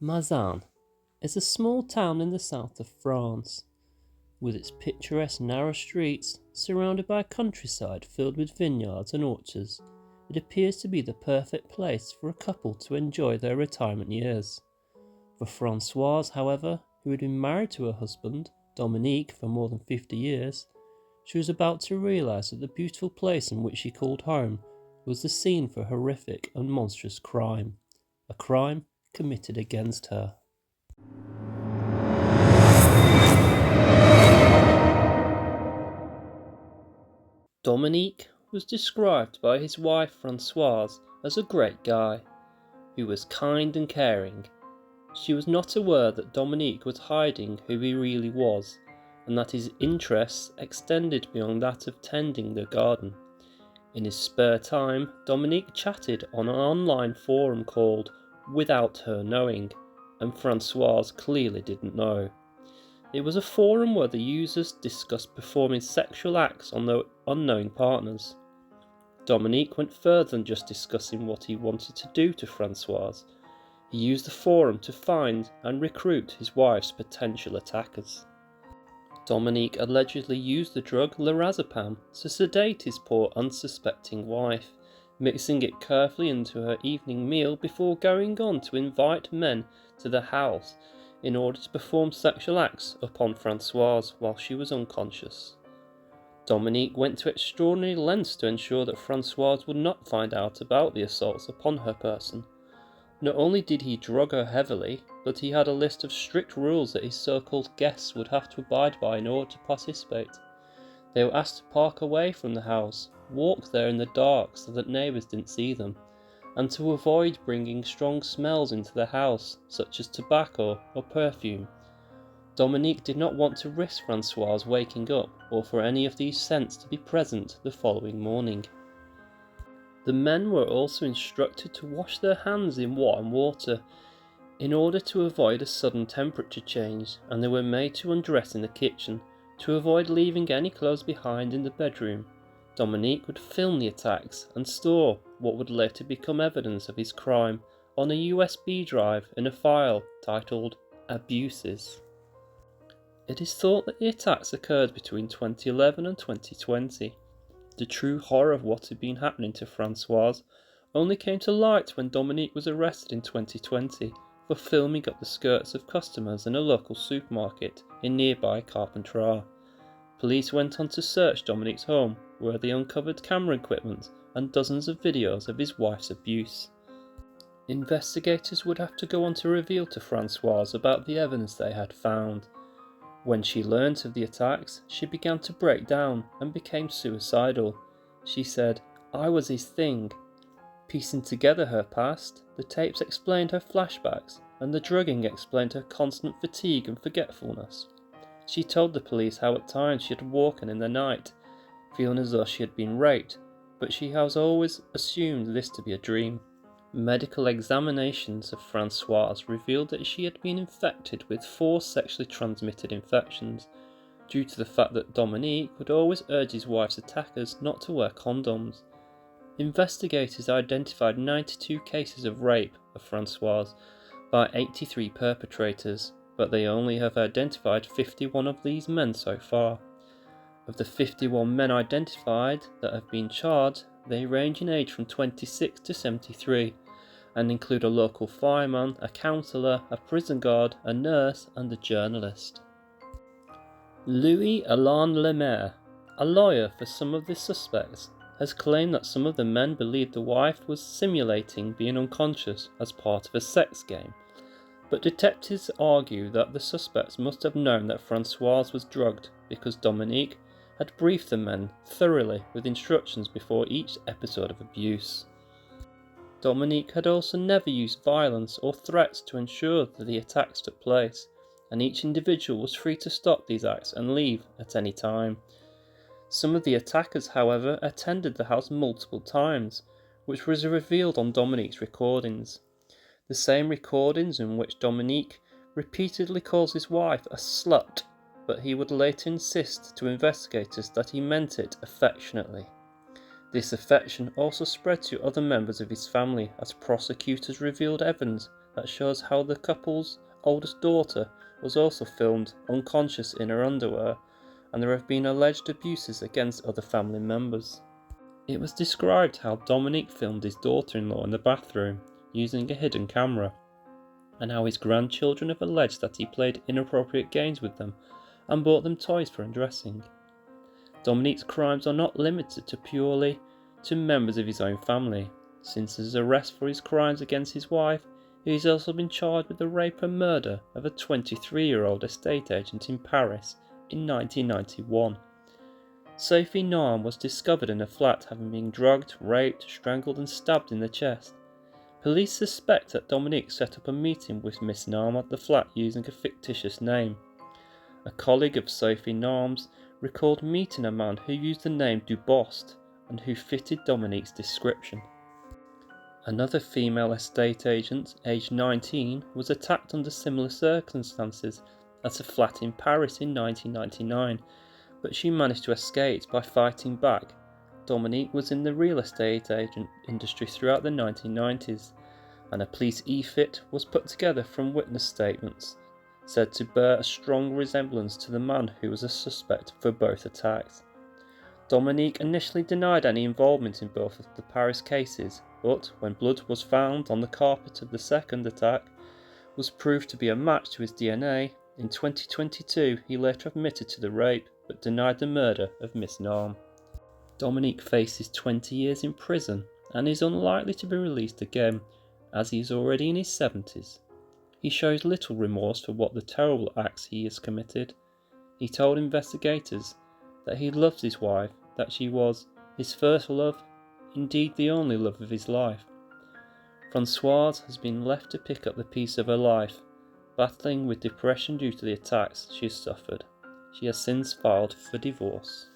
Mazan is a small town in the south of France, with its picturesque narrow streets surrounded by a countryside filled with vineyards and orchards. It appears to be the perfect place for a couple to enjoy their retirement years. For Françoise, however, who had been married to her husband, Dominique, for more than 50 years, she was about to realise that the beautiful place in which she called home was the scene for a horrific and monstrous crime, a crime committed against her. Dominique was described by his wife Françoise as a great guy, who was kind and caring. She was not aware that Dominique was hiding who he really was, and that his interests extended beyond that of tending the garden. In his spare time, Dominique chatted on an online forum called Without Her Knowing, and Françoise clearly didn't know. It was a forum where the users discussed performing sexual acts on their unknowing partners. Dominique went further than just discussing what he wanted to do to Françoise. He used the forum to find and recruit his wife's potential attackers. Dominique allegedly used the drug lorazepam to sedate his poor unsuspecting wife, mixing it carefully into her evening meal before going on to invite men to the house in order to perform sexual acts upon Françoise while she was unconscious. Dominique went to extraordinary lengths to ensure that Françoise would not find out about the assaults upon her person. Not only did he drug her heavily, but he had a list of strict rules that his so-called guests would have to abide by in order to participate. They were asked to park away from the house, walk there in the dark so that neighbours didn't see them, and to avoid bringing strong smells into the house, such as tobacco or perfume. Dominique did not want to risk Françoise waking up or for any of these scents to be present the following morning. The men were also instructed to wash their hands in warm water in order to avoid a sudden temperature change, and they were made to undress in the kitchen to avoid leaving any clothes behind in the bedroom. Dominique would film the attacks and store what would later become evidence of his crime on a USB drive in a file titled Abuses. It is thought that the attacks occurred between 2011 and 2020. The true horror of what had been happening to Françoise only came to light when Dominique was arrested in 2020 for filming up the skirts of customers in a local supermarket in nearby Carpentras. Police went on to search Dominique's home, where they uncovered camera equipment and dozens of videos of his wife's abuse. Investigators would have to go on to reveal to Françoise about the evidence they had found. When she learnt of the attacks, she began to break down and became suicidal. She said, "I was his thing." Piecing together her past, the tapes explained her flashbacks, and the drugging explained her constant fatigue and forgetfulness. She told the police how at times she had woken in the night, feeling as though she had been raped, but she has always assumed this to be a dream. Medical examinations of Françoise revealed that she had been infected with 4 sexually transmitted infections, due to the fact that Dominique would always urge his wife's attackers not to wear condoms. Investigators identified 92 cases of rape of Françoise by 83 perpetrators, but they only have identified 51 of these men so far. Of the 51 men identified that have been charged, they range in age from 26 to 73, and include a local fireman, a counsellor, a prison guard, a nurse, and a journalist. Louis-Alain Lemaire, a lawyer for some of the suspects, has claimed that some of the men believed the wife was simulating being unconscious as part of a sex game, but detectives argue that the suspects must have known that Françoise was drugged because Dominique had briefed the men thoroughly with instructions before each episode of abuse. Dominique had also never used violence or threats to ensure that the attacks took place, and each individual was free to stop these acts and leave at any time. Some of the attackers, however, attended the house multiple times, which was revealed on Dominique's recordings. The same recordings in which Dominique repeatedly calls his wife a slut, but he would later insist to investigators that he meant it affectionately. This affection also spread to other members of his family, as prosecutors revealed evidence that shows how the couple's oldest daughter was also filmed unconscious in her underwear, and there have been alleged abuses against other family members. It was described how Dominique filmed his daughter-in-law in the bathroom using a hidden camera, and how his grandchildren have alleged that he played inappropriate games with them and bought them toys for undressing. Dominique's crimes are not limited to purely to members of his own family. Since his arrest for his crimes against his wife, he has also been charged with the rape and murder of a 23-year-old estate agent in Paris in 1991. Sophie Nahm was discovered in a flat having been drugged, raped, strangled and stabbed in the chest. Police suspect that Dominique set up a meeting with Miss Nahm at the flat using a fictitious name. A colleague of Sophie Nahm's recalled meeting a man who used the name Dubost and who fitted Dominique's description. Another female estate agent, aged 19, was attacked under similar circumstances at a flat in Paris in 1999, but she managed to escape by fighting back. Dominique was in the real estate agent industry throughout the 1990s, and a police e-fit was put together from witness statements, said to bear a strong resemblance to the man who was a suspect for both attacks. Dominique initially denied any involvement in both of the Paris cases, but when blood was found on the carpet of the second attack was proved to be a match to his DNA, in 2022 he later admitted to the rape but denied the murder of Miss Nahm. Dominique faces 20 years in prison and is unlikely to be released again, as he is already in his 70s. He shows little remorse for what the terrible acts he has committed. He told investigators that he loves his wife, that she was his first love, indeed the only love of his life. Françoise has been left to pick up the piece of her life, battling with depression due to the attacks she has suffered. She has since filed for divorce.